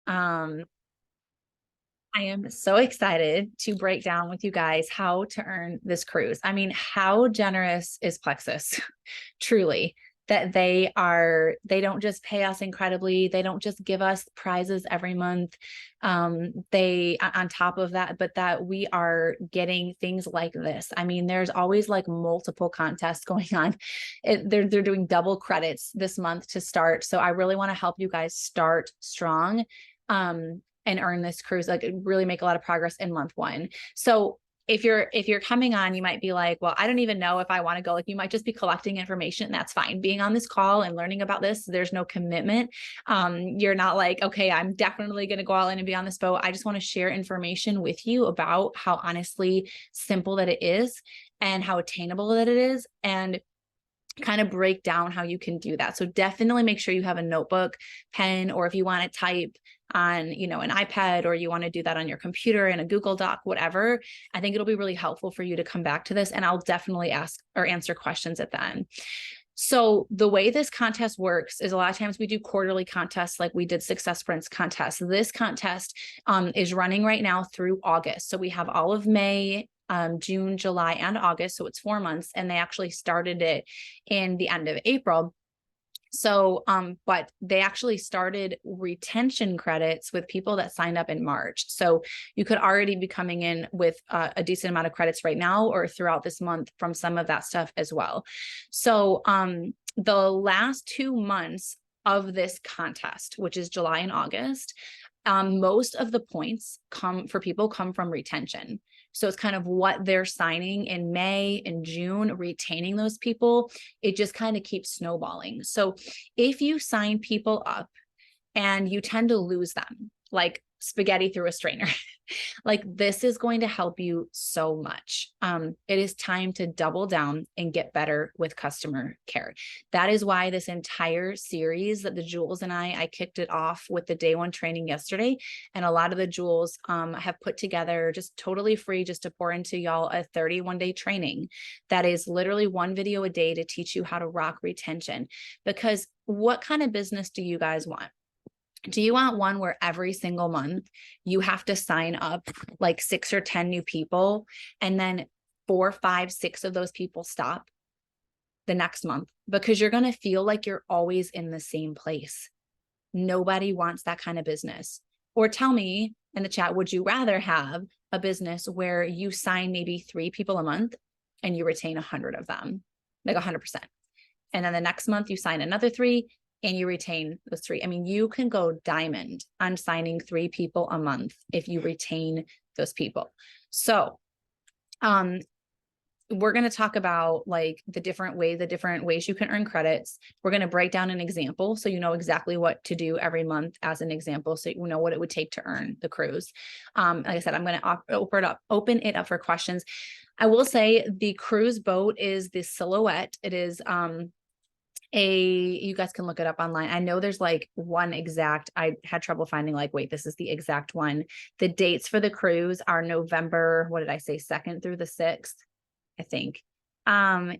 I am so excited to break down with you guys how to earn this cruise. I mean, how generous is Plexus? Truly, that they don't just pay us incredibly. They don't just give us prizes every month. They, on top of that, but that we are getting things like this. I mean, there's always like multiple contests going on. They're doing double credits this month to start. So I really want to help you guys start strong. And earn this cruise, like really make a lot of progress in month one. So if you're coming on, you might be like, well, I don't even know if I want to go. Like you might just be collecting information, and that's fine. Being on this call and learning about this, there's no commitment. You're not like, okay, I'm definitely going to go all in and be on this boat. I just want to share information with you about how honestly simple that it is and how attainable that it is, and kind of break down how you can do that. So definitely make sure you have a notebook, pen, or if you want to type on, an iPad, or you want to do that on your computer in a Google Doc, whatever, I think it'll be really helpful for you to come back to this, and I'll definitely ask or answer questions at the end. So the way this contest works is a lot of times we do quarterly contests, like we did Success Sprints contest. This contest is running right now through August. So we have all of May, June, July, and August. So it's 4 months, and they actually started it in the end of April. So, but they actually started retention credits with people that signed up in March. So you could already be coming in with a decent amount of credits right now or throughout this month from some of that stuff as well. So, the last 2 months of this contest, which is July and August, most of the points come from retention. So it's kind of what they're signing in May and June, retaining those people. It just kind of keeps snowballing. So if you sign people up and you tend to lose them, like spaghetti through a strainer, like this is going to help you so much. It is time to double down and get better with customer care. That is why this entire series that the Jewels and I kicked it off with the day one training yesterday. And a lot of the Jewels have put together just totally free, just to pour into y'all, a 31-day training that is literally one video a day to teach you how to rock retention. Because what kind of business do you guys want? Do you want one where every single month you have to sign up like 6 or 10 new people, and then 4, 5, 6 of those people stop the next month because you're going to feel like you're always in the same place? Nobody wants that kind of business. Or tell me in the chat, would you rather have a business where you sign maybe 3 people a month and you retain 100 of them, like 100%. And then the next month you sign another 3 and you retain those 3. I mean, you can go diamond on signing 3 people a month if you retain those people. So, we're going to talk about like the different ways you can earn credits. We're going to break down an example so you know exactly what to do every month as an example, so you know what it would take to earn the cruise. Like I said, I'm going to open it up for questions. I will say the cruise boat is the Silhouette. It is you guys can look it up online. I know there's like one exact, I had trouble finding, like, wait, this is the exact one. The dates for the cruise are November, what did I say, 2nd through the 6th, I think. And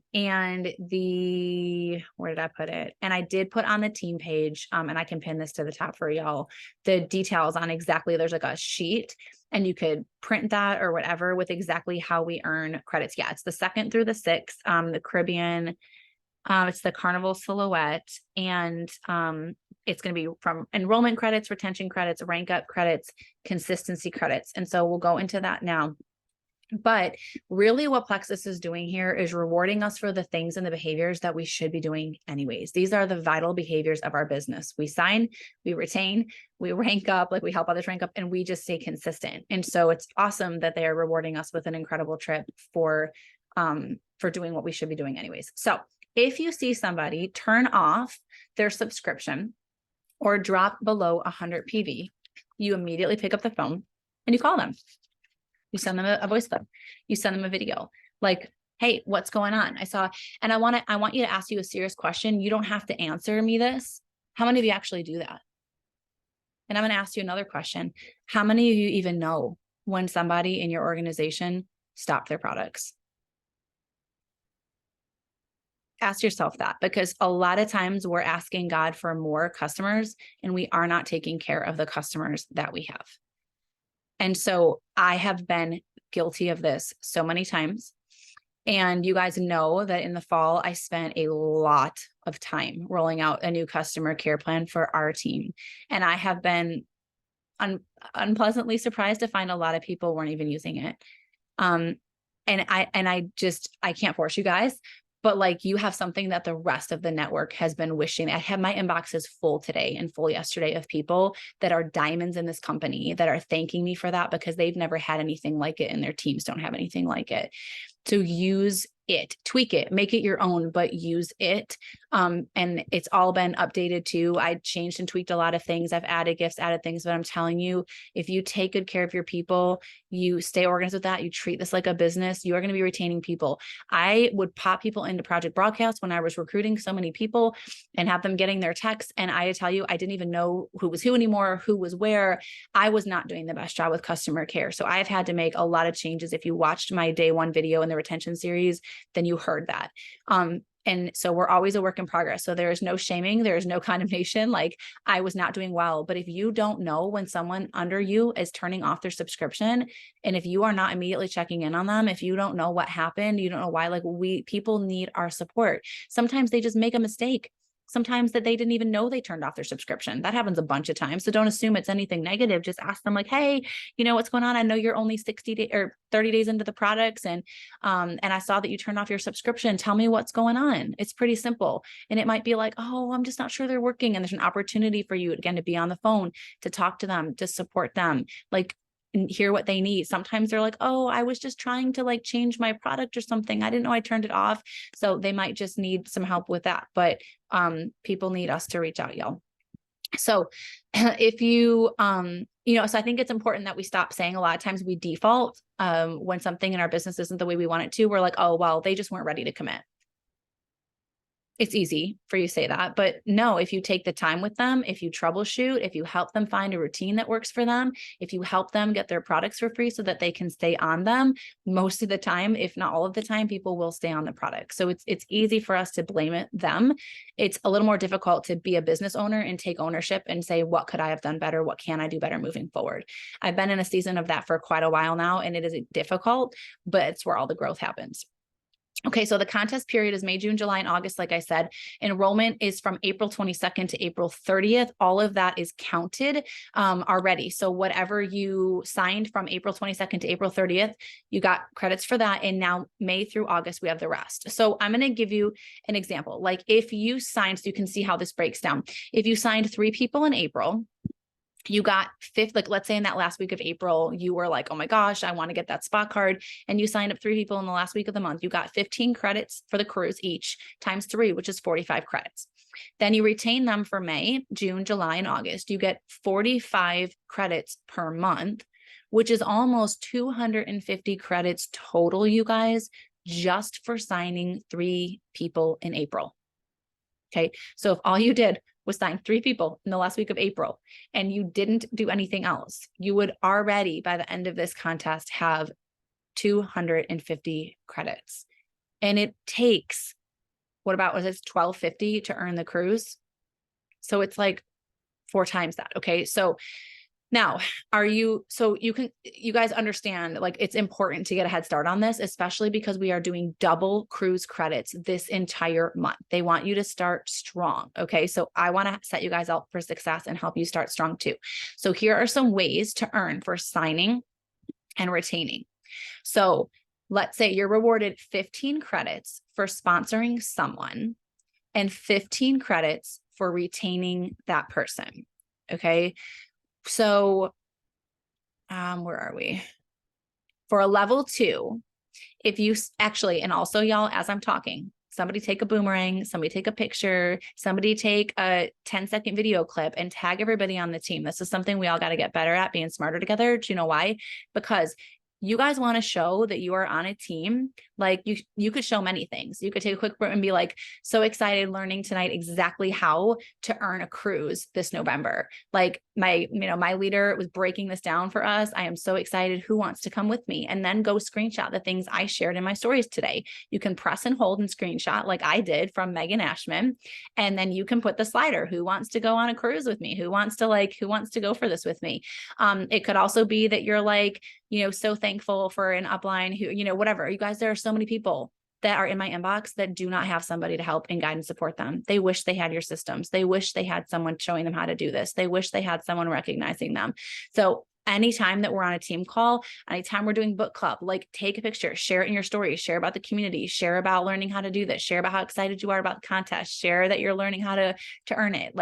where did I put it? And I did put on the team page, and I can pin this to the top for y'all, the details on exactly, there's like a sheet and you could print that or whatever with exactly how we earn credits. Yeah, it's the 2nd through the 6th, the Caribbean. It's the Carnival Silhouette, and it's going to be from enrollment credits, retention credits, rank up credits, consistency credits. And so we'll go into that now. But really what Plexus is doing here is rewarding us for the things and the behaviors that we should be doing anyways. These are the vital behaviors of our business. We sign, we retain, we rank up, like we help others rank up, and we just stay consistent. And so it's awesome that they are rewarding us with an incredible trip for doing what we should be doing anyways. So if you see somebody turn off their subscription or drop below 100 PV, you immediately pick up the phone and you call them. You send them a voice clip. You send them a video. Like, hey, what's going on? And I want you to ask you a serious question. You don't have to answer me this. How many of you actually do that? And I'm going to ask you another question. How many of you even know when somebody in your organization stopped their products? Ask yourself that, because a lot of times we're asking God for more customers and we are not taking care of the customers that we have. And so I have been guilty of this so many times. And you guys know that in the fall, I spent a lot of time rolling out a new customer care plan for our team. And I have been unpleasantly surprised to find a lot of people weren't even using it. And I can't force you guys, but like, you have something that the rest of the network has been wishing. I have my inboxes full today and full yesterday of people that are diamonds in this company that are thanking me for that, because they've never had anything like it and their teams don't have anything like it. So use it, tweak it, make it your own, but use it. And it's all been updated too. I changed and tweaked a lot of things. I've added gifts, added things, but I'm telling you, if you take good care of your people, you stay organized with that, you treat this like a business, you are going to be retaining people. I would pop people into Project Broadcast when I was recruiting so many people and have them getting their texts. And I tell you, I didn't even know who was who anymore, who was where. I was not doing the best job with customer care. So I've had to make a lot of changes. If you watched my day one video in the retention series, then you heard that. And so we're always a work in progress. So there is no shaming. There is no condemnation. Like, I was not doing well, but if you don't know when someone under you is turning off their subscription, and if you are not immediately checking in on them, if you don't know what happened, you don't know why, like, people need our support. Sometimes they just make a mistake. Sometimes that they didn't even know they turned off their subscription. That happens a bunch of times. So don't assume it's anything negative. Just ask them like, hey, you know, what's going on? I know you're only 60 days or 30 days into the products. And I saw that you turned off your subscription. Tell me what's going on. It's pretty simple. And it might be like, oh, I'm just not sure they're working. And there's an opportunity for you again, to be on the phone, to talk to them, to support them. Like, and hear what they need. Sometimes they're like, oh, I was just trying to like change my product or something. I didn't know I turned it off. So they might just need some help with that. But people need us to reach out, y'all. So if you, so I think it's important that we stop saying, a lot of times we default when something in our business isn't the way we want it to. We're like, oh, well, they just weren't ready to commit. It's easy for you to say that, but no, if you take the time with them, if you troubleshoot, if you help them find a routine that works for them, if you help them get their products for free so that they can stay on them, most of the time, if not all of the time, people will stay on the product. So it's easy for us to blame them. It's a little more difficult to be a business owner and take ownership and say, what could I have done better? What can I do better moving forward? I've been in a season of that for quite a while now, and it is difficult, but it's where all the growth happens. Okay, so the contest period is May, June, July, and August. Like I said, enrollment is from April 22nd to April 30th. All of that is counted already. So whatever you signed from April 22nd to April 30th, you got credits for that. And now May through August, we have the rest. So I'm going to give you an example. Like, if you signed, so you can see how this breaks down. If you signed 3 people in April, you got like, let's say in that last week of April, you were like, oh my gosh, I want to get that spot card. And you signed up 3 people in the last week of the month. You got 15 credits for the cruise each times 3, which is 45 credits. Then you retain them for May, June, July, and August. You get 45 credits per month, which is almost 250 credits total, you guys, just for signing 3 people in April. Okay. So if all you did was sign 3 people in the last week of April and you didn't do anything else, you would already, by the end of this contest, have 250 credits. And it takes, was it $12.50 to earn the cruise? So it's like 4 times that. Okay. So now, you guys understand, like, it's important to get a head start on this, especially because we are doing double cruise credits this entire month. They want you to start strong. Okay. So I want to set you guys up for success and help you start strong too. So here are some ways to earn for signing and retaining. So let's say you're rewarded 15 credits for sponsoring someone and 15 credits for retaining that person. Okay. So, where are we? For a level 2, if you actually, and also y'all, as I'm talking, somebody take a boomerang, somebody take a picture, somebody take a 10-second video clip and tag everybody on the team. This is something we all got to get better at, being smarter together. Do you know why? Because you guys want to show that you are on a team. Like, you could show many things. You could take a quick break and be like, so excited, learning tonight exactly how to earn a cruise this November. Like, my leader was breaking this down for us. I am so excited. Who wants to come with me? And then go screenshot the things I shared in my stories today. You can press and hold and screenshot like I did from Megan Ashman. And then you can put the slider, who wants to go on a cruise with me? Who wants to go for this with me? It could also be that you're like, so thankful for an upline who, whatever. You guys, there are so many people that are in my inbox that do not have somebody to help and guide and support them. They wish they had your systems. They wish they had someone showing them how to do this. They wish they had someone recognizing them. So anytime that we're on a team call, anytime we're doing book club, like take a picture, share it in your story, share about the community, share about learning how to do this, share about how excited you are about the contest, share that you're learning how to earn it.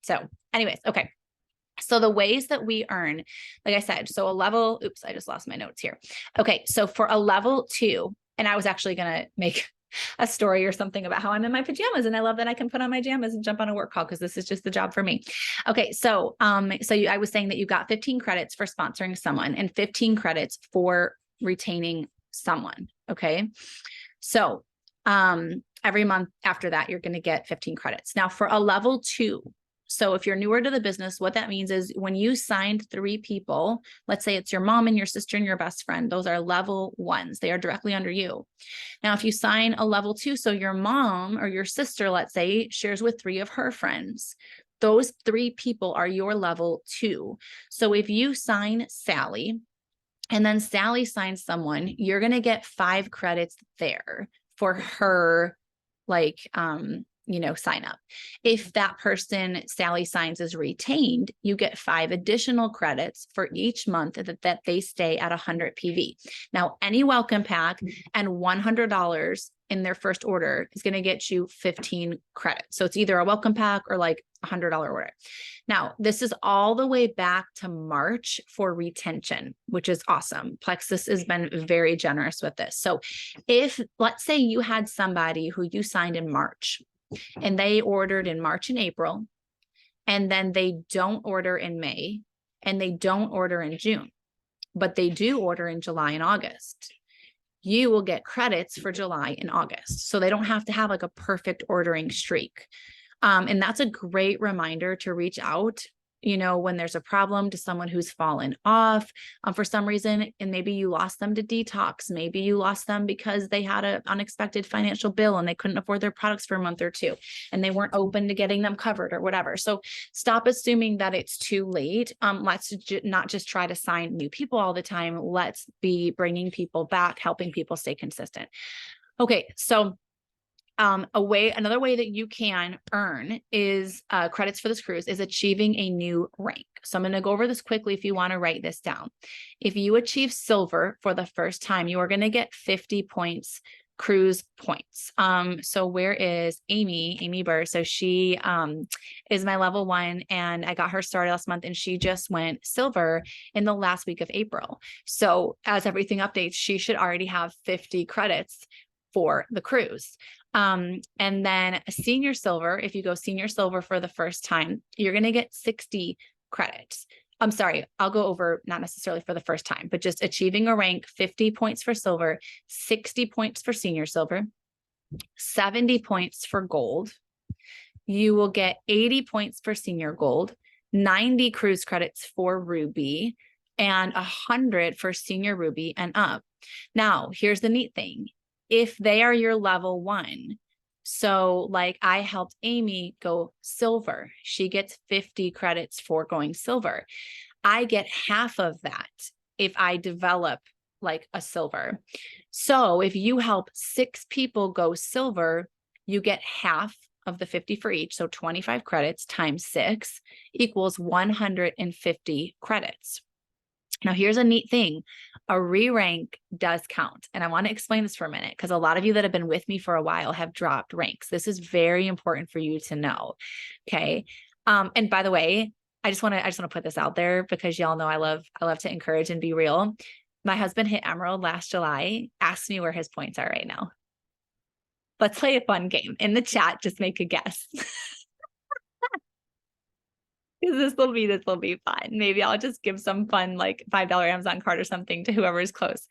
So anyways, okay. So the ways that we earn, like I said, so a level, oops, I just lost my notes here. Okay. So for a level 2, and I was actually going to make a story or something about how I'm in my pajamas. And I love that I can put on my pajamas and jump on a work call because this is just the job for me. Okay. So, I was saying that you got 15 credits for sponsoring someone and 15 credits for retaining someone. Okay. So, every month after that, you're going to get 15 credits. Now for a level 2, so if you're newer to the business, what that means is when you signed 3 people, let's say it's your mom and your sister and your best friend, those are level 1s. They are directly under you. Now, if you sign a level 2, so your mom or your sister, let's say, shares with 3 of her friends, those 3 people are your level 2. So if you sign Sally and then Sally signs someone, you're going to get 5 credits there for her, sign up. If that person Sally signs is retained, you get 5 additional credits for each month that they stay at 100 PV. Now, any welcome pack and $100 in their first order is going to get you 15 credits. So it's either a welcome pack or like $100 order. Now, this is all the way back to March for retention, which is awesome. Plexus has been very generous with this. So if, let's say you had somebody who you signed in March, and they ordered in March and April, and then they don't order in May, and they don't order in June, but they do order in July and August, you will get credits for July and August. So they don't have to have like a perfect ordering streak. And that's a great reminder to reach out, when there's a problem, to someone who's fallen off for some reason, and maybe you lost them to detox. Maybe you lost them because they had an unexpected financial bill and they couldn't afford their products for a month or 2, and they weren't open to getting them covered or whatever. So stop assuming that it's too late. Let's not just try to sign new people all the time. Let's be bringing people back, helping people stay consistent. Okay. So another way that you can earn is credits for this cruise is achieving a new rank. So I'm going to go over this quickly if you want to write this down. If you achieve silver for the first time, you are going to get 50 points, cruise points. So where is Amy Burr? So she is my level 1, and I got her started last month, and she just went silver in the last week of April. So as everything updates, she should already have 50 credits for the cruise. And then a senior silver, if you go senior silver for the first time, you're going to get 60 credits. I'm sorry, I'll go over not necessarily for the first time, but just achieving a rank, 50 points for silver, 60 points for senior silver, 70 points for gold. You will get 80 points for senior gold, 90 cruise credits for ruby, and 100 for senior ruby and up. Now, here's the neat thing. If they are your level 1, so like I helped Amy go silver, she gets 50 credits for going silver. I get half of that if I develop like a silver. So if you help 6 people go silver, you get half of the 50 for each. So 25 credits times 6 equals 150 credits. Now, here's a neat thing. A re-rank does count. And I want to explain this for a minute because a lot of you that have been with me for a while have dropped ranks. This is very important for you to know. Okay. And by the way, I just want to put this out there because y'all know I love to encourage and be real. My husband hit Emerald last July. Ask me where his points are right now. Let's play a fun game in the chat. Just make a guess. This will be fun. Maybe I'll just give some fun, like $5 Amazon card or something to whoever is close.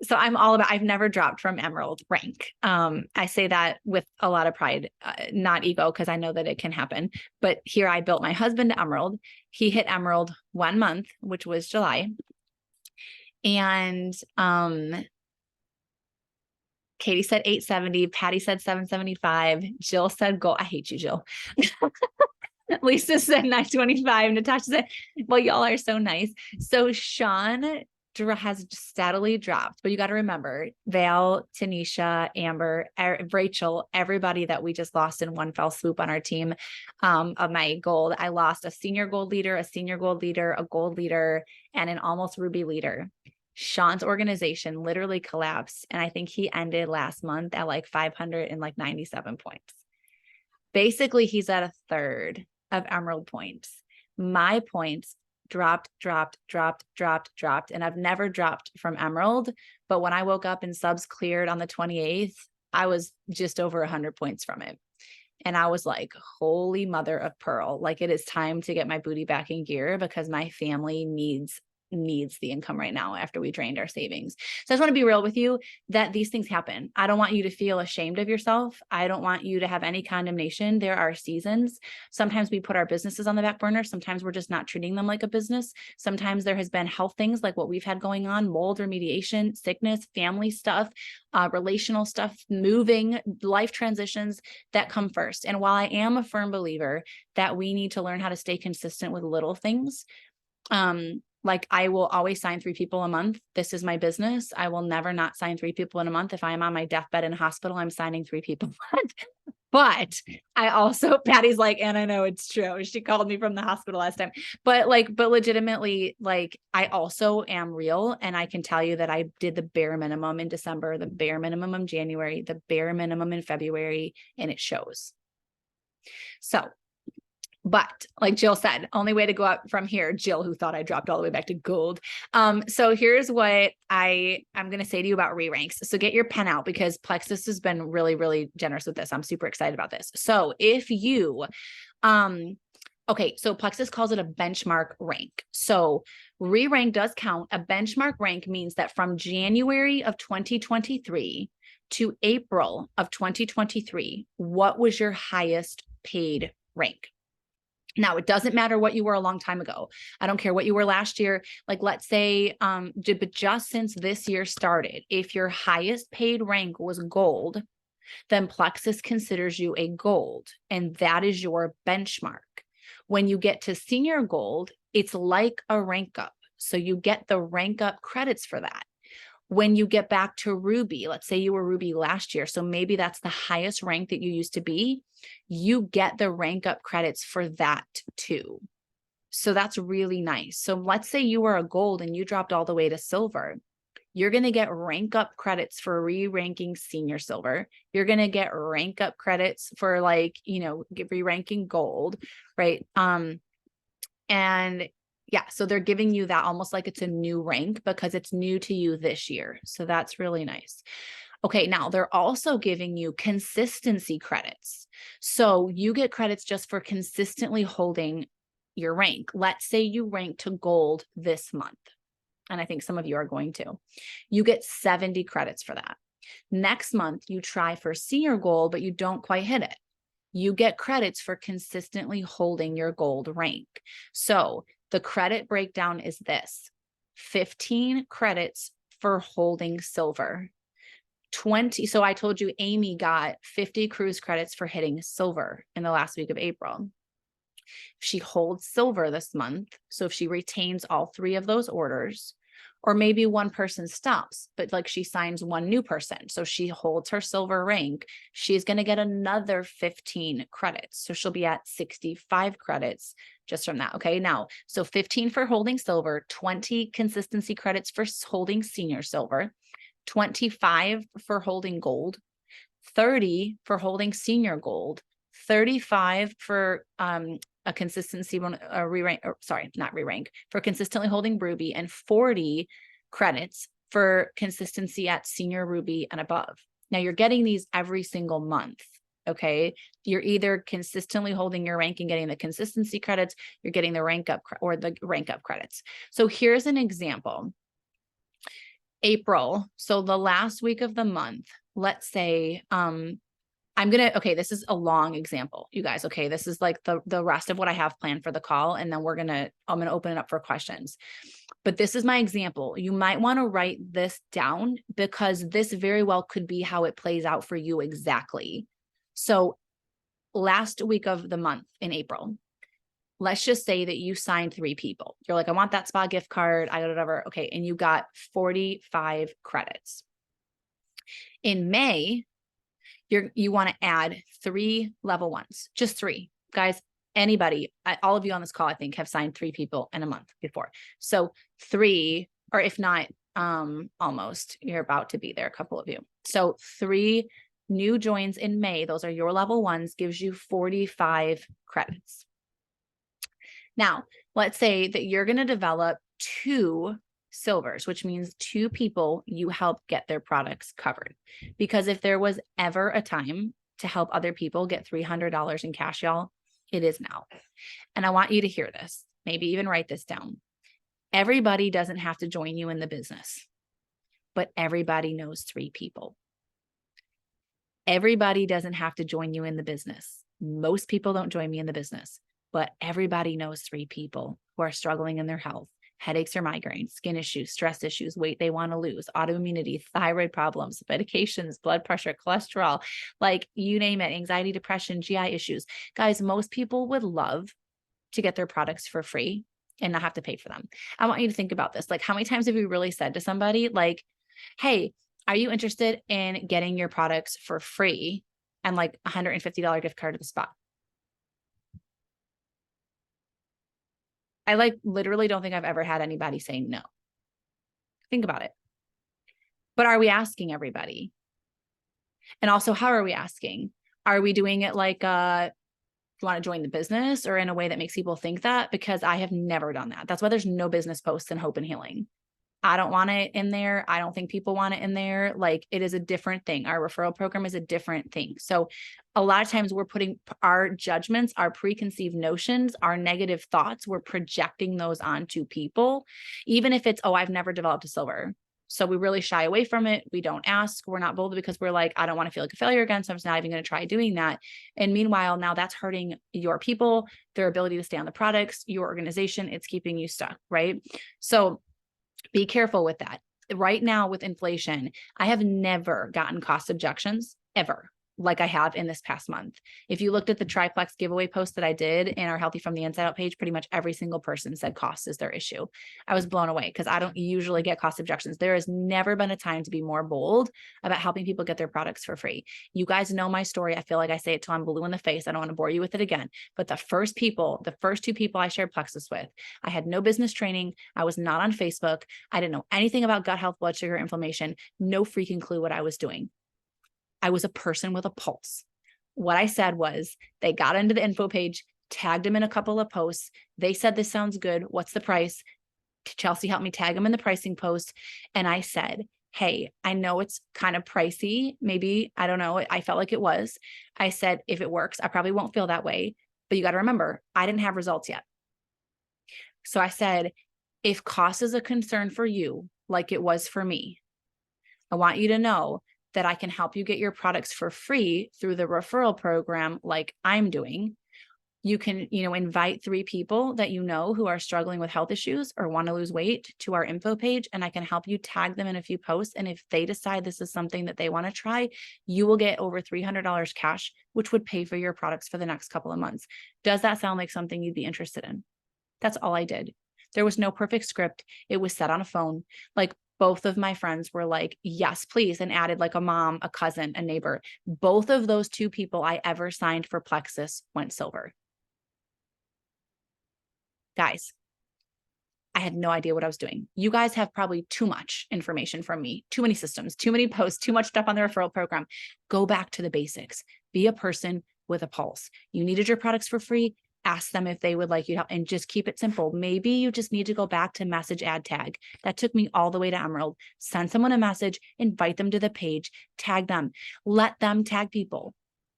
So I've never dropped from Emerald rank. I say that with a lot of pride, not ego, because I know that it can happen. But here I built my husband to Emerald. He hit Emerald 1 month, which was July. And Katie said 870, Patty said 775, Jill said gold. I hate you, Jill. Lisa said 925. Natasha said, well, y'all are so nice. So Sean has steadily dropped, but you got to remember Val, Tanisha, Amber, Rachel, everybody that we just lost in one fell swoop on our team of my gold. I lost a senior gold leader, a senior gold leader, a gold leader, and an almost ruby leader. Sean's organization literally collapsed. And I think he ended last month at like 597 points. Basically, he's at a third of Emerald points. My points dropped. And I've never dropped from Emerald. But when I woke up and subs cleared on the 28th, I was just over 100 points from it. And I was like, holy mother of pearl, like it is time to get my booty back in gear because my family needs the income right now after we drained our savings. So I just want to be real with you that these things happen. I don't want you to feel ashamed of yourself. I don't want you to have any condemnation. There are seasons. Sometimes we put our businesses on the back burner. Sometimes we're just not treating them like a business. Sometimes there has been health things like what we've had going on, mold remediation, sickness, family stuff, relational stuff, moving, life transitions that come first. And while I am a firm believer that we need to learn how to stay consistent with little things, like I will always sign 3 people a month. This is my business. I will never not sign 3 people in a month. If I am on my deathbed in a hospital, I'm signing 3 people a month. But I also, Patty's like, and I know it's true. She called me from the hospital last time, but legitimately, like I also am real. And I can tell you that I did the bare minimum in December, the bare minimum in January, the bare minimum in February, and it shows. So, but like Jill said, only way to go up from here, Jill, who thought I dropped all the way back to gold. So here's what I'm going to say to you about re-ranks. So get your pen out because Plexus has been really, really generous with this. I'm super excited about this. So if you, okay, so Plexus calls it a benchmark rank. So re-rank does count. A benchmark rank means that from January of 2023 to April of 2023, what was your highest paid rank? Now, it doesn't matter what you were a long time ago. I don't care what you were last year. Like, let's say, but just since this year started, if your highest paid rank was gold, then Plexus considers you a gold, and that is your benchmark. When you get to senior gold, it's like a rank up. So you get the rank up credits for that. When you get back to Ruby, let's say you were Ruby last year, so maybe that's the highest rank that you used to be, you get the rank up credits for that too. So that's really nice. So let's say you were a gold and you dropped all the way to silver. You're going to get rank up credits for re-ranking senior silver. You're going to get rank up credits for re-ranking gold, right? And yeah, so they're giving you that almost like it's a new rank because it's new to you this year. So that's really nice. Okay, now they're also giving you consistency credits. So you get credits just for consistently holding your rank. Let's say you rank to gold this month, and I think some of you are going to. You get 70 credits for that. Next month, you try for senior gold, but you don't quite hit it. You get credits for consistently holding your gold rank. So the credit breakdown is this: 15 credits for holding silver. 20. So I told you Amy got 50 cruise credits for hitting silver in the last week of April. If she holds silver this month, so if she retains all 3 of those orders, or maybe one person stops, but like she signs one new person, so she holds her silver rank, she's going to get another 15 credits. So she'll be at 65 credits just from that. Okay. Now, so 15 for holding silver, 20 consistency credits for holding senior silver, 25 for holding gold, 30 for holding senior gold, 35 for a consistency one, for consistently holding Ruby, and 40 credits for consistency at senior Ruby and above. Now you're getting these every single month. Okay. You're either consistently holding your rank and getting the consistency credits, you're getting the rank up or the rank up credits. So here's an example. April. So the last week of the month, let's say, okay, this is a long example, you guys. Okay. This is like the rest of what I have planned for the call. And then I'm going to open it up for questions. But this is my example. You might want to write this down because this very well could be how it plays out for you exactly. So last week of the month in April, let's just say that you signed 3 people. You're like, I want that spa gift card. I got whatever. Okay. And you got 45 credits. In May, you want to add 3 level 1s, just 3 guys. Anybody, all of you on this call, I think have signed 3 people in a month before. So 3, or if not, almost, you're about to be there, a couple of you. So 3 new joins in May, those are your level 1s, gives you 45 credits. Now, let's say that you're going to develop 2 silvers, which means 2 people you help get their products covered. Because if there was ever a time to help other people get $300 in cash, y'all, it is now. And I want you to hear this, maybe even write this down. Everybody doesn't have to join you in the business, but everybody knows 3 people. Everybody doesn't have to join you in the business. Most people don't join me in the business, but everybody knows 3 people who are struggling in their health. Headaches or migraines, skin issues, stress issues, weight they want to lose, autoimmunity, thyroid problems, medications, blood pressure, cholesterol, like you name it, anxiety, depression, GI issues. Guys, most people would love to get their products for free and not have to pay for them. I want you to think about this. Like, how many times have you really said to somebody like, hey, are you interested in getting your products for free and like $150 gift card to the spa? I like literally don't think I've ever had anybody say no. Think about it. But are we asking everybody? And also, how are we asking? Are we doing it like, you want to join the business, or in a way that makes people think that? Because I have never done that. That's why there's no business posts in Hope and Healing. I don't want it in there. I don't think people want it in there. Like, it is a different thing. Our referral program is a different thing. So a lot of times we're putting our judgments, our preconceived notions, our negative thoughts, we're projecting those onto people, even if it's, oh, I've never developed a silver. So we really shy away from it. We don't ask. We're not bold because we're like, I don't want to feel like a failure again. So I'm just not even going to try doing that. And meanwhile, now that's hurting your people, their ability to stay on the products, your organization. It's keeping you stuck, right? So be careful with that. Right now with inflation, I have never gotten cost objections ever, like I have in this past month. If you looked at the triplex giveaway post that I did in our Healthy from the Inside Out page, pretty much every single person said cost is their issue. I was blown away because I don't usually get cost objections. There has never been a time to be more bold about helping people get their products for free. You guys know my story. I feel like I say it till I'm blue in the face. I don't want to bore you with it again. But the first 2 people I shared Plexus with, I had no business training. I was not on Facebook. I didn't know anything about gut health, blood sugar, inflammation, no freaking clue what I was doing. I was a person with a pulse. What I said was, they got into the info page, tagged them in a couple of posts. They said, this sounds good. What's the price? Chelsea helped me tag them in the pricing post. And I said, hey, I know it's kind of pricey. Maybe, I don't know. I felt like it was. I said, if it works, I probably won't feel that way. But you got to remember, I didn't have results yet. So I said, if cost is a concern for you, like it was for me, I want you to know that I can help you get your products for free through the referral program like I'm doing. You can, invite 3 people that you know who are struggling with health issues or want to lose weight to our info page, and I can help you tag them in a few posts. And if they decide this is something that they want to try, you will get over $300 cash, which would pay for your products for the next couple of months. Does that sound like something you'd be interested in? That's all I did. There was no perfect script. It was said on a phone. Like, both of my friends were like, yes, please. And added like a mom, a cousin, a neighbor. Both of those 2 people I ever signed for Plexus went silver. Guys, I had no idea what I was doing. You guys have probably too much information from me, too many systems, too many posts, too much stuff on the referral program. Go back to the basics. Be a person with a pulse. You needed your products for free. Ask them if they would like you to help, and just keep it simple. Maybe you just need to go back to message, add, tag. That took me all the way to Emerald. Send someone a message, invite them to the page, tag them, let them tag people.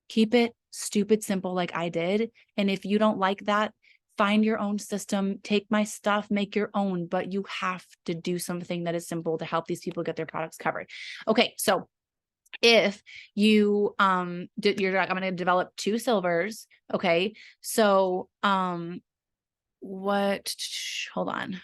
Keep it stupid simple like I did. And if you don't like that, find your own system, take my stuff, make your own, but you have to do something that is simple to help these people get their products covered. Okay. So if you, you're like, I'm going to develop 2 silvers. Okay. So, hold on.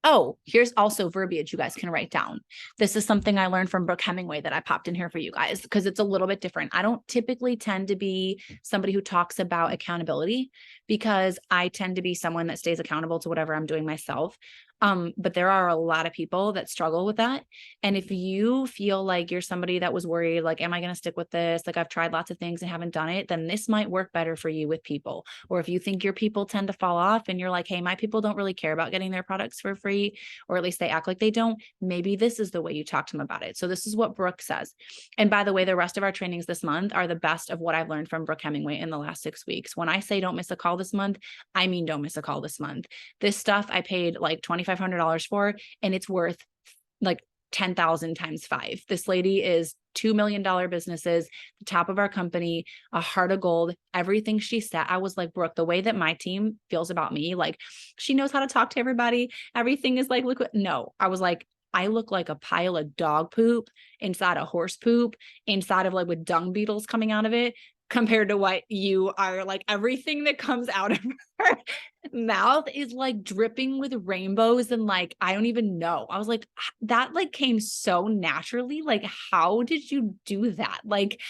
Oh, here's also verbiage you guys can write down. This is something I learned from Brooke Hemingway that I popped in here for you guys because it's a little bit different. I don't typically tend to be somebody who talks about accountability because I tend to be someone that stays accountable to whatever I'm doing myself. But there are a lot of people that struggle with that. And if you feel like you're somebody that was worried, like, am I going to stick with this? Like, I've tried lots of things and haven't done it, then this might work better for you with people. Or if you think your people tend to fall off and you're like, hey, my people don't really care about getting their products for free, or at least they act like they don't, maybe this is the way you talk to them about it. So this is what Brooke says. And by the way, the rest of our trainings this month are the best of what I've learned from Brooke Hemingway in the last 6 weeks. When I say don't miss a call this month, I mean, don't miss a call this month. This stuff I paid like $2,500 for, and it's worth like 10,000 times 5. This lady is $2 million businesses, the top of our company, a heart of gold, everything she said. I was like, Brooke, the way that my team feels about me, like she knows how to talk to everybody. Everything is like liquid. No, I was like, I look like a pile of dog poop inside a horse poop, inside of like with dung beetles coming out of it, compared to what you are. Like everything that comes out of her mouth is like dripping with rainbows. And like, I don't even know. I was like, that like came so naturally. Like, how did you do that? Like,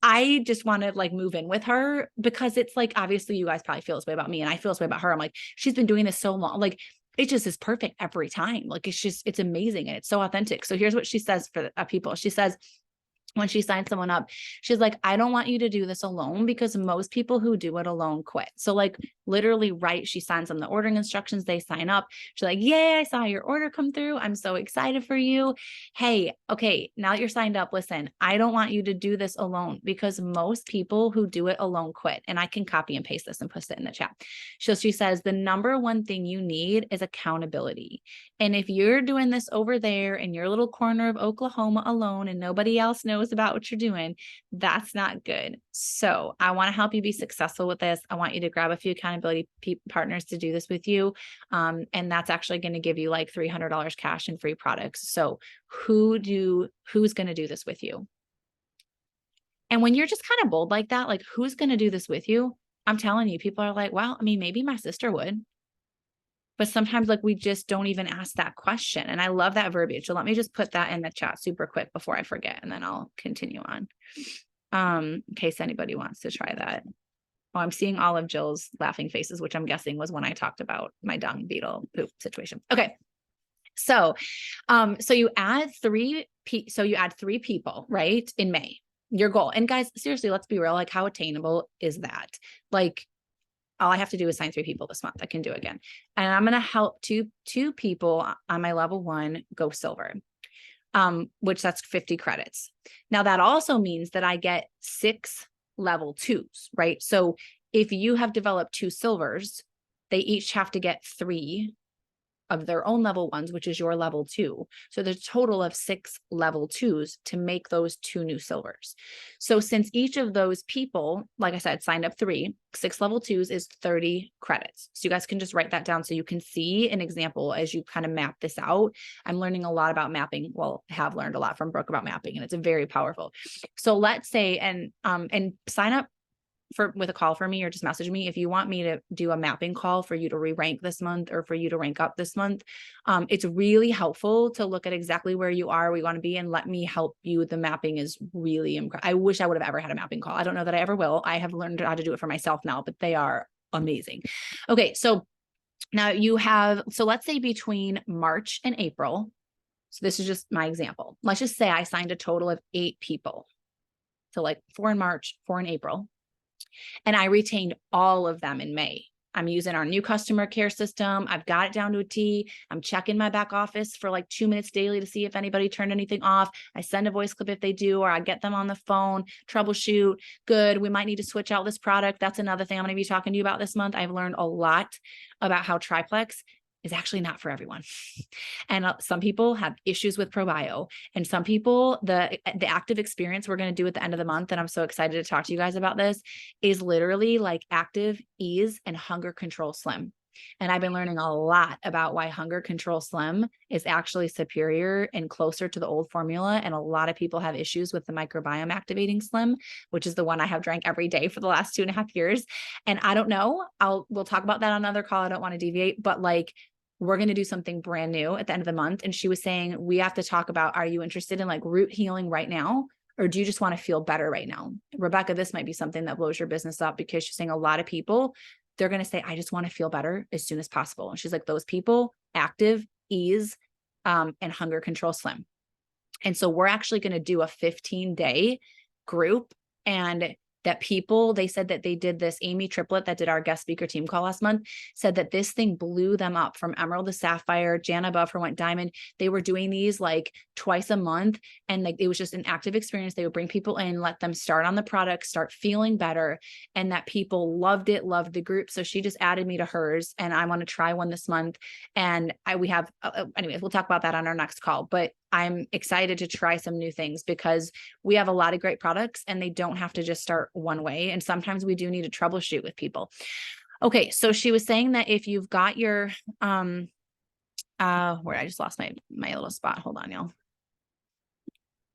I just want to like move in with her because it's like, obviously you guys probably feel this way about me and I feel this way about her. I'm like, she's been doing this so long. Like, it just is perfect every time. Like, it's amazing. And it's so authentic. So here's what she says for people. She says, when she signs someone up, she's like, I don't want you to do this alone because most people who do it alone quit. So like literally, right, she signs them the ordering instructions, they sign up. She's like, yay, I saw your order come through. I'm so excited for you. Hey, okay, now that you're signed up, listen, I don't want you to do this alone because most people who do it alone quit. And I can copy and paste this and post it in the chat. So she says, the number one thing you need is accountability. And if you're doing this over there in your little corner of Oklahoma alone and nobody else knows about what you're doing, that's not good. So I want to help you be successful with this. I want you to grab a few accountability partners to do this with you. And that's actually going to give you like $300 cash and free products. So who's going to do this with you? And when you're just kind of bold like that, like who's going to do this with you? I'm telling you, people are like, well, I mean, maybe my sister would. But sometimes like we just don't even ask that question. And I love that verbiage. So let me just put that in the chat super quick before I forget, and then I'll continue on. In case anybody wants to try that. Oh, I'm seeing all of Jill's laughing faces, which I'm guessing was when I talked about my dung beetle poop situation. Okay. So, so you add 3 people, right? In May, your goal. And guys, seriously, let's be real. Like, how attainable is that? Like, all I have to do is sign 3 people this month. I can do it again. And I'm going to help two people on my level 1 go silver, which that's 50 credits. Now that also means that I get 6 level 2s, right? So if you have developed 2 silvers, they each have to get 3 of their own level 1s, which is your level 2. So there's a total of 6 level 2s to make those 2 new silvers. So since each of those people, like I said, signed up 3, 6 level 2s is 30 credits. So you guys can just write that down so you can see an example as you kind of map this out. I'm learning a lot about mapping. Well, I have learned a lot from Brooke about mapping, and it's very powerful. So let's say, and sign up with a call for me, or just message me if you want me to do a mapping call for you to re-rank this month or for you to rank up this month. It's really helpful to look at exactly where you are, where you want to be, and let me help you. The mapping is really incredible. I wish I would have ever had a mapping call. I don't know that I ever will. I have learned how to do it for myself now, but they are amazing. Okay. So now so let's say between March and April. So this is just my example. Let's just say I signed a total of 8 people. So like 4 in March, 4 in April. And I retained all of them in May. I'm using our new customer care system. I've got it down to a T. I'm checking my back office for like 2 minutes daily to see if anybody turned anything off. I send a voice clip if they do, or I get them on the phone, troubleshoot. Good. We might need to switch out this product. That's another thing I'm going to be talking to you about this month. I've learned a lot about how Triplex is actually not for everyone. And some people have issues with ProBio, and some people, the active experience we're going to do at the end of the month, and I'm so excited to talk to you guys about this, is literally like Active Ease and Hunger Control Slim. And I've been learning a lot about why Hunger Control Slim is actually superior and closer to the old formula. And a lot of people have issues with the microbiome activating Slim, which is the one I have drank every day for the last 2.5 years. And I don't know, we'll talk about that on another call. I don't want to deviate, but like, we're going to do something brand new at the end of the month. And she was saying, we have to talk about, are you interested in like root healing right now? Or do you just want to feel better right now? Rebecca, this might be something that blows your business up, because she's saying a lot of people, they're going to say, I just want to feel better as soon as possible. And she's like, those people, Active, Ease, and Hunger Control Slim. And so we're actually going to do a 15-day group, and that people, they said that they did this. Amy Triplett, that did our guest speaker team call last month, said that this thing blew them up from emerald to sapphire. Jana Buffer went diamond. They were doing these like twice a month. And like, it was just an active experience. They would bring people in, let them start on the product, start feeling better. And that people loved it, loved the group. So she just added me to hers, and I want to try one this month. And we have, anyways, we'll talk about that on our next call, but I'm excited to try some new things, because we have a lot of great products and they don't have to just start one way. And sometimes we do need to troubleshoot with people. Okay. So she was saying that if you've got your, where I just lost my little spot. Hold on, y'all.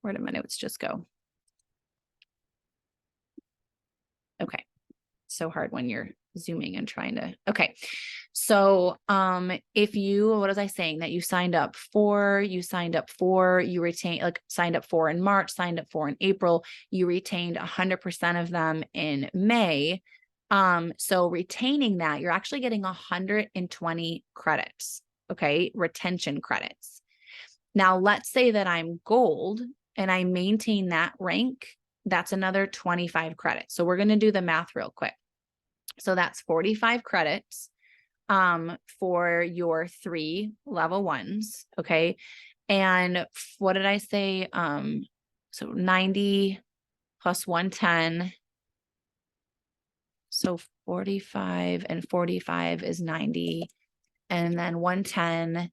Where did my notes just go? Okay. So hard when you're zooming and trying to, okay. So, if you, what was I saying? That you signed up for, you retained, like signed up for in March, signed up for in April, you retained 100% of them in May. So retaining that, you're actually getting 120 credits. Okay. Retention credits. Now let's say that I'm gold and I maintain that rank. That's another 25 credits. So we're going to do the math real quick. So that's 45 credits for your 3 level 1s. Okay. And what did I say? So 90 plus 110. So 45 and 45 is 90. And then 110,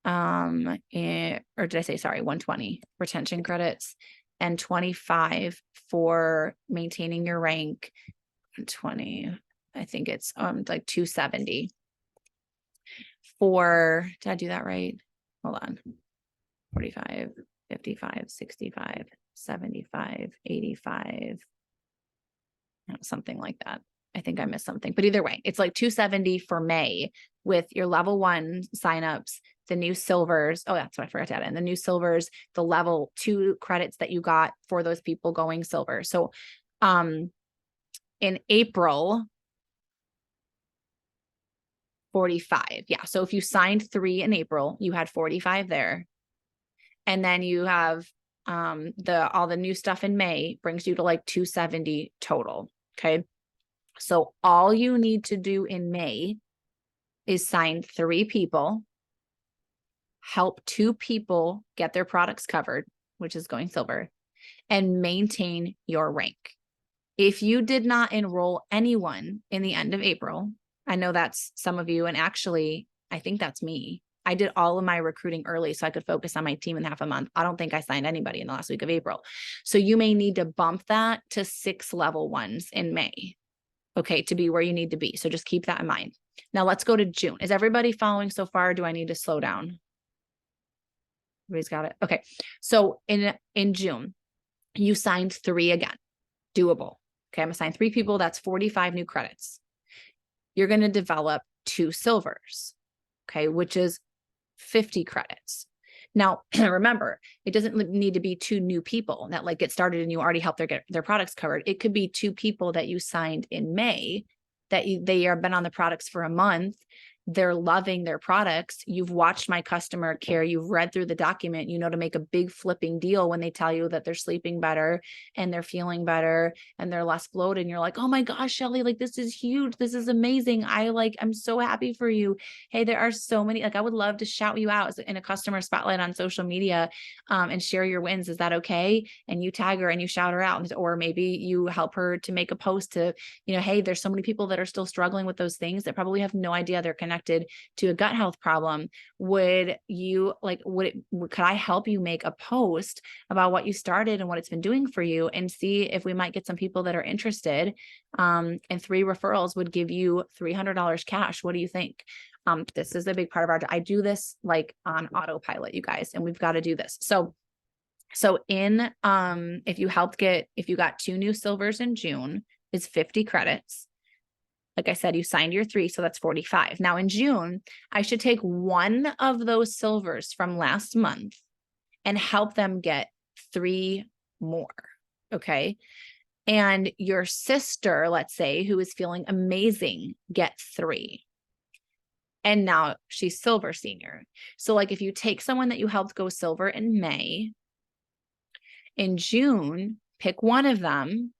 or did I say, sorry, 120 retention credits, and 25 for maintaining your rank. 20, I think it's like 270 for, did I do that right? Hold on. 45, 55, 65, 75, 85, something like that. I think I missed something, but either way, it's like 270 for May with your level 1 signups, the new silvers. Oh, that's what I forgot to add in, the new silvers, the level 2 credits that you got for those people going silver. So, in April, 45. Yeah. So if you signed 3 in April, you had 45 there. And then you have all the new stuff in May brings you to like 270 total. Okay. So all you need to do in May is sign 3 people, help 2 people get their products covered, which is going silver, and maintain your rank. If you did not enroll anyone in the end of April, I know that's some of you, and actually, I think that's me. I did all of my recruiting early so I could focus on my team in half a month. I don't think I signed anybody in the last week of April. So you may need to bump that to 6 level 1s in May, okay, to be where you need to be. So just keep that in mind. Now let's go to June. Is everybody following so far? Do I need to slow down? Everybody's got it? Okay. So in June, you signed 3 again, doable. Okay, I'm gonna assign 3 people. That's 45 new credits. You're going to develop 2 silvers, okay, which is 50 credits. Now, remember, it doesn't need to be 2 new people that like get started and you already helped get their products covered. It could be 2 people that you signed in May that they have been on the products for a month. They're loving their products. You've watched my customer care. You've read through the document, you know, to make a big flipping deal when they tell you that they're sleeping better and they're feeling better and they're less bloated. And you're like, oh my gosh, Shelly, like, this is huge. This is amazing. I'm so happy for you. Hey, there are so many, like, I would love to shout you out in a customer spotlight on social media, and share your wins. Is that okay? And you tag her and you shout her out, or maybe you help her to make a post to, you know, hey, there's so many people that are still struggling with those things that probably have no idea they're connected connected to a gut health problem, could I help you make a post about what you started and what it's been doing for you, and see if we might get some people that are interested. And 3 referrals would give you $300 cash. What do you think? This is a big part of our, I do this like on autopilot, you guys, and we've got to do this. So if you got 2 new silvers in June, it's 50 credits. Like I said, you signed your 3, so that's 45. Now in June, I should take one of those silvers from last month and help them get 3 more. Okay. And your sister, let's say, who is feeling amazing, get 3. And now she's silver senior. So like if you take someone that you helped go silver in May, in June, pick one of them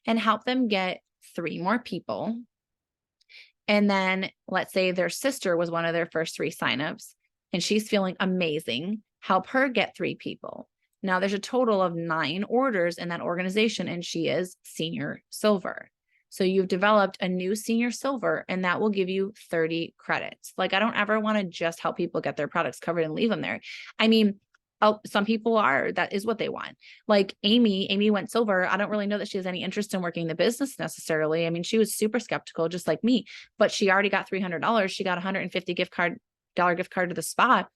and help them get 3 more people. And then let's say their sister was one of their first 3 signups and she's feeling amazing, help her get 3 people. Now there's a total of 9 orders in that organization and she is senior silver. So you've developed a new senior silver and that will give you 30 credits. Like I don't ever want to just help people get their products covered and leave them there. I mean, some people that is what they want. Like Amy went silver. I don't really know that she has any interest in working the business necessarily. I mean, she was super skeptical, just like me, but she already got $300. She got $150 gift card to the spa.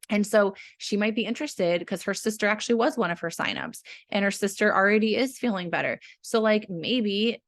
And so she might be interested because her sister actually was one of her signups and her sister already is feeling better. So like maybe,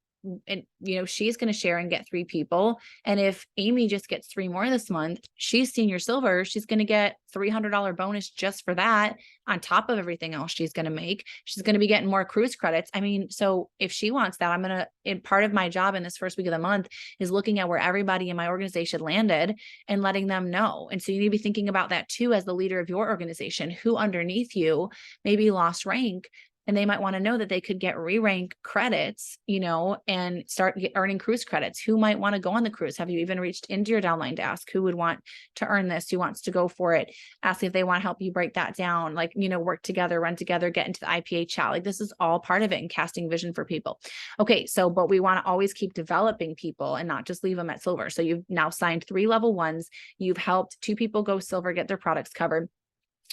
and she's going to share and get 3 people. And if Amy just gets 3 more this month, she's senior silver. She's going to get $300 bonus just for that on top of everything else she's going to make. She's going to be getting more cruise credits. I mean, so if she wants that, part of my job in this first week of the month is looking at where everybody in my organization landed and letting them know. And so you need to be thinking about that too, as the leader of your organization, who underneath you maybe lost rank. And they might want to know that they could get re-rank credits, and start earning cruise credits. Who might want to go on the cruise? Have you even reached into your downline to ask who would want to earn this? Who wants to go for it? Ask if they want to help you break that down, work together, run together, get into the IPA chat. Like this is all part of it and casting vision for people. Okay. But we want to always keep developing people and not just leave them at silver. So you've now signed 3 level 1s. You've helped 2 people go silver, get their products covered.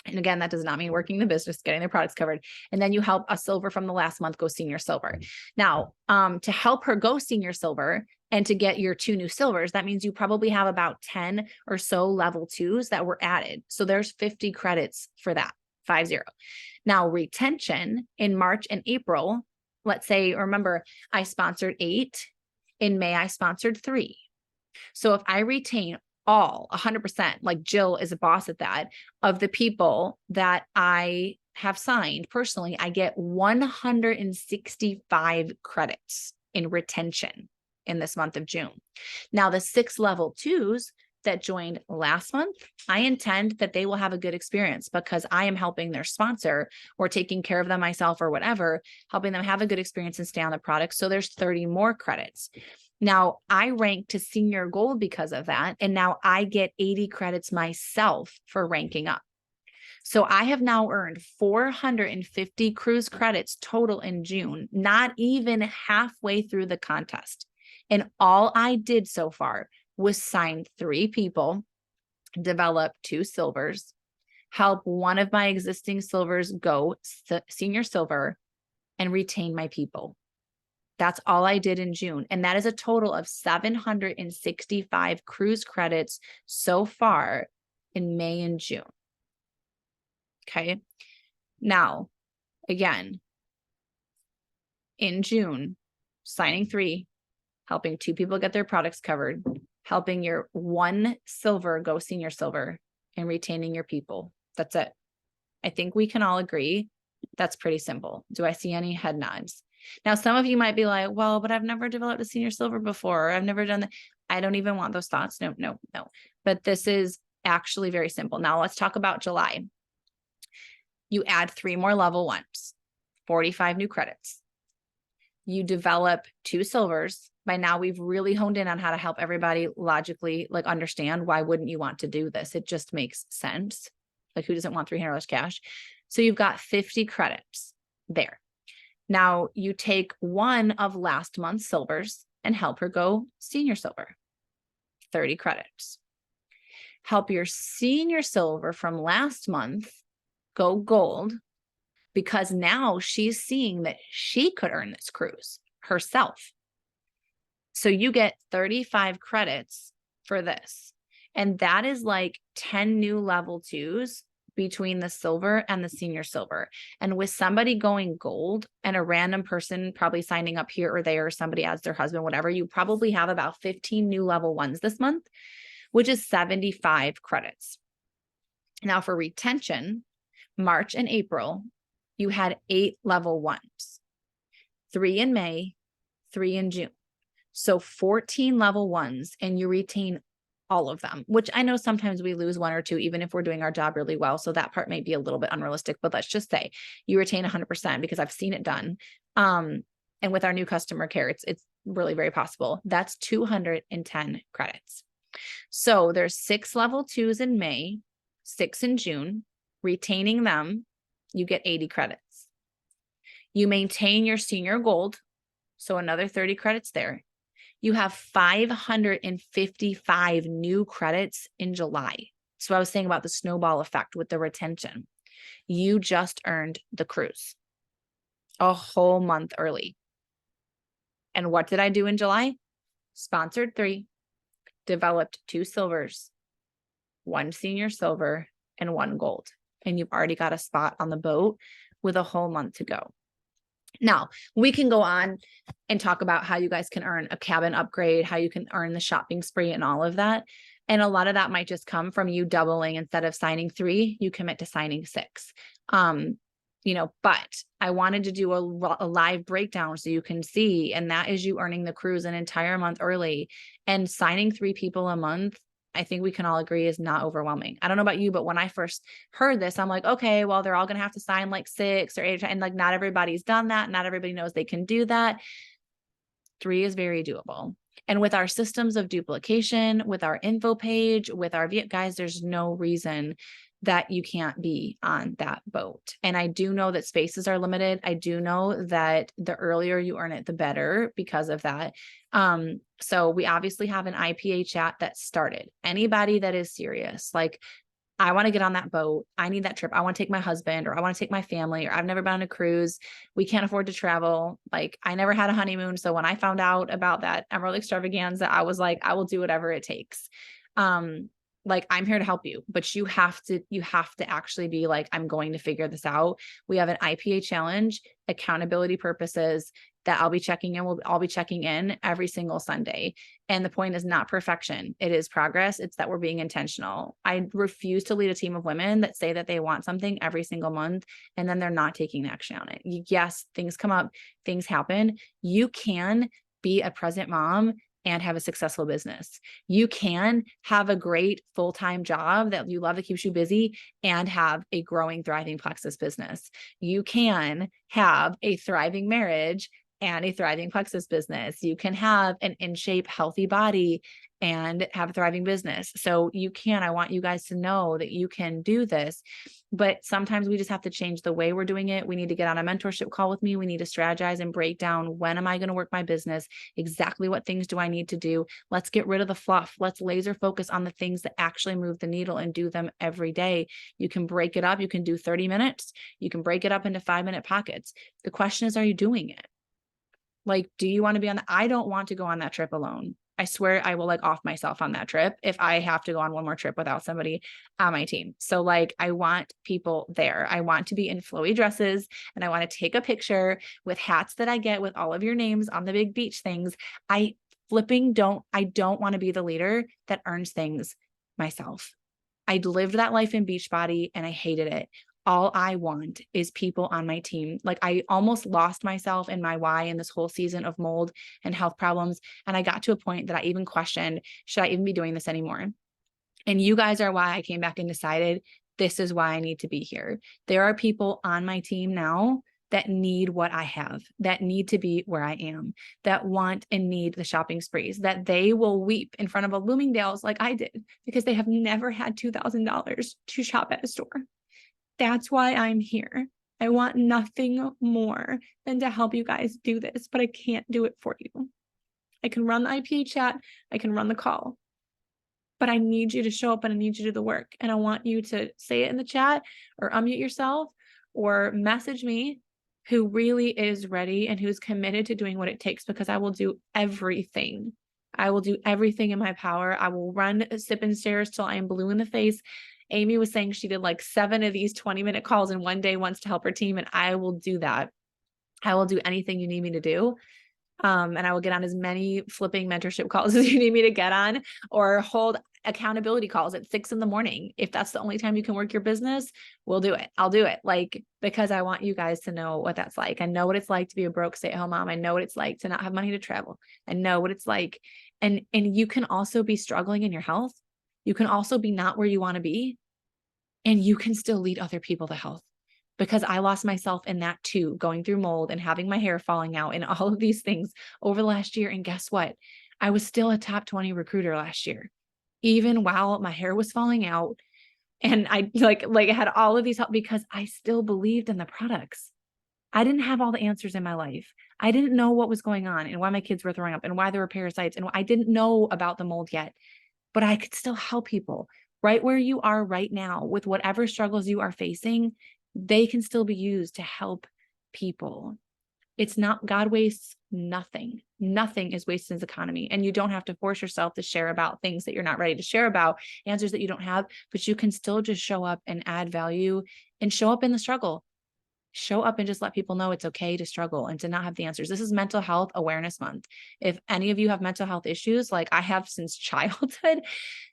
And again, that does not mean working the business, getting their products covered. And then you help a silver from the last month go senior silver. Now, to help her go senior silver and to get your 2 new silvers, that means you probably have about 10 or so level 2s that were added. So there's 50 credits for that, 50. Now, retention in March and April, let's say, remember, I sponsored 8. In May, I sponsored 3. So if I retain 100%, like Jill is a boss at that, of the people that I have signed personally, I get 165 credits in retention in this month of June. Now the 6 level 2s that joined last month, I intend that they will have a good experience because I am helping their sponsor or taking care of them myself or whatever, helping them have a good experience and stay on the product. So there's 30 more credits. Now I rank to senior gold because of that. And now I get 80 credits myself for ranking up. So I have now earned 450 cruise credits total in June, not even halfway through the contest. And all I did so far was sign 3 people, develop 2 silvers, help one of my existing silvers go senior silver, and retain my people. That's all I did in June. And that is a total of 765 cruise credits so far in May and June. Okay. Now, again, in June, signing 3, helping 2 people get their products covered, helping your 1 silver go senior silver, and retaining your people. That's it. I think we can all agree that's pretty simple. Do I see any head nods? Now, some of you might be like, well, but I've never developed a senior silver before. I've never done that. I don't even want those thoughts. No. But this is actually very simple. Now let's talk about July. You add 3 more level 1s, 45 new credits. You develop 2 silvers. By now we've really honed in on how to help everybody logically understand why wouldn't you want to do this? It just makes sense. Like who doesn't want $300 cash? So you've got 50 credits there. Now you take 1 of last month's silvers and help her go senior silver, 30 credits. help your senior silver from last month go gold, because now she's seeing that she could earn this cruise herself. So you get 35 credits for this. And that is like 10 new level 2s between the silver and the senior silver. And with somebody going gold and a random person probably signing up here or there, or somebody adds their husband, whatever, you probably have about 15 new level 1s this month, which is 75 credits. Now for retention, March and April, you had 8 level 1s, 3 in May, 3 in June. So 14 level 1s, and you retain all of them, which I know sometimes we lose 1 or 2, even if we're doing our job really well. So that part may be a little bit unrealistic, but let's just say you retain 100% because I've seen it done. And with our new customer care, it's really very possible. That's 210 credits. So there's 6 level 2s in May, 6 in June. Retaining them, you get 80 credits. You maintain your senior gold, so another 30 credits there. You have 555 new credits in July. So I was saying about the snowball effect with the retention. You just earned the cruise a whole month early. And what did I do in July? Sponsored 3, developed 2 silvers, 1 senior silver, and 1 gold. And you've already got a spot on the boat with a whole month to go. Now, we can go on and talk about how you guys can earn a cabin upgrade, how you can earn the shopping spree and all of that. And a lot of that might just come from you doubling. Instead of signing 3, you commit to signing 6. But I wanted to do a live breakdown so you can see, and that is you earning the cruise an entire month early and signing 3 people a month. I think we can all agree is not overwhelming. I don't know about you, but when I first heard this, I'm like, okay, well, they're all going to have to sign like 6 or 8, and like not everybody's done that. Not everybody knows they can do that. 3 is very doable. And with our systems of duplication, with our info page, with our guys, there's no reason that you can't be on that boat. And I do know that spaces are limited. I do know that the earlier you earn it, the better because of that. So we obviously have an IPA chat that started. Anybody that is serious, like, I want to get on that boat. I need that trip. I want to take my husband, or I want to take my family, or I've never been on a cruise. We can't afford to travel. Like, I never had a honeymoon. So when I found out about that Emerald Extravaganza, I was like, I will do whatever it takes. Like, I'm here to help you, but you have to actually be like, I'm going to figure this out. We have an IPA challenge, accountability purposes, that I'll be checking in. I'll be checking in every single Sunday. And the point is not perfection. It is progress. It's that we're being intentional. I refuse to lead a team of women that say that they want something every single month, and then they're not taking action on it. Yes, things come up, things happen. You can be a present mom and have a successful business. You can have a great full-time job that you love, that keeps you busy, and have a growing, thriving Plexus business. You can have a thriving marriage and a thriving Plexus business. You can have an in shape, healthy body and have a thriving business. So I want you guys to know that you can do this, but sometimes we just have to change the way we're doing it. We need to get on a mentorship call with me. We need to strategize and break down, when am I going to work my business? Exactly what things do I need to do? Let's get rid of the fluff. Let's laser focus on the things that actually move the needle and do them every day. You can break it up. You can do 30 minutes. You can break it up into 5-minute pockets. The question is, are you doing it? Like, do you want to be on I don't want to go on that trip alone. I swear I will like off myself on that trip if I have to go on one more trip without somebody on my team. So like, I want people there. I want to be in flowy dresses, and I want to take a picture with hats that I get with all of your names on the big beach things. I don't want to be the leader that earns things myself. I lived that life in Beachbody and I hated it. All I want is people on my team. Like, I almost lost myself in my why in this whole season of mold and health problems. And I got to a point that I even questioned, should I even be doing this anymore? And you guys are why I came back and decided this is why I need to be here. There are people on my team now that need what I have, that need to be where I am, that want and need the shopping sprees, that they will weep in front of a Bloomingdale's like I did, because they have never had $2,000 to shop at a store. That's why I'm here. I want nothing more than to help you guys do this, but I can't do it for you. I can run the IPA chat. I can run the call. but I need you to show up and I need you to do the work. And I want you to say it in the chat or unmute yourself or message me who really is ready and who's committed to doing what it takes, because I will do everything. I will do everything in my power. I will run sip and stairs till I am blue in the face. Amy was saying she did like 7 of these 20-minute calls in one day once to help her team. And I will do that. I will do anything you need me to do. And I will get on as many flipping mentorship calls as you need me to get on, or hold accountability calls at 6 a.m. If that's the only time you can work your business, we'll do it. I'll do it, like, because I want you guys to know what that's like. I know what it's like to be a broke stay-at-home mom. I know what it's like to not have money to travel. I know what it's like. And you can also be struggling in your health. You can also be not where you want to be, and you can still lead other people to health. Because I lost myself in that too, going through mold and having my hair falling out and all of these things over the last year. And guess what? I was still a top 20 recruiter last year, even while my hair was falling out. And I like had all of these help because I still believed in the products. I didn't have all the answers in my life. I didn't know what was going on and why my kids were throwing up and why there were parasites. And I didn't know about the mold yet, but I could still help people right where you are right now with whatever struggles you are facing. They can still be used to help people. It's not, God wastes nothing. Nothing is wasted in this economy. And you don't have to force yourself to share about things that you're not ready to share about, answers that you don't have, but you can still just show up and add value and show up in the struggle. Show up and just let people know it's okay to struggle and to not have the answers. This is Mental Health Awareness Month. If any of you have mental health issues, like I have since childhood,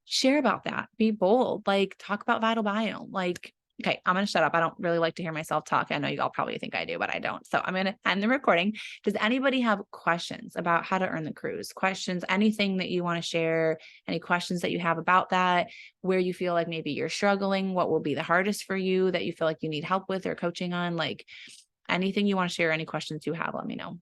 share about that. Be bold. Like, talk about Vital Biome. Like, okay, I'm going to shut up. I don't really like to hear myself talk. I know you all probably think I do, but I don't. So I'm going to end the recording. Does anybody have questions about how to earn the cruise? Questions, anything that you want to share, any questions that you have about that, where you feel like maybe you're struggling, what will be the hardest for you that you feel like you need help with or coaching on, like anything you want to share, any questions you have, let me know.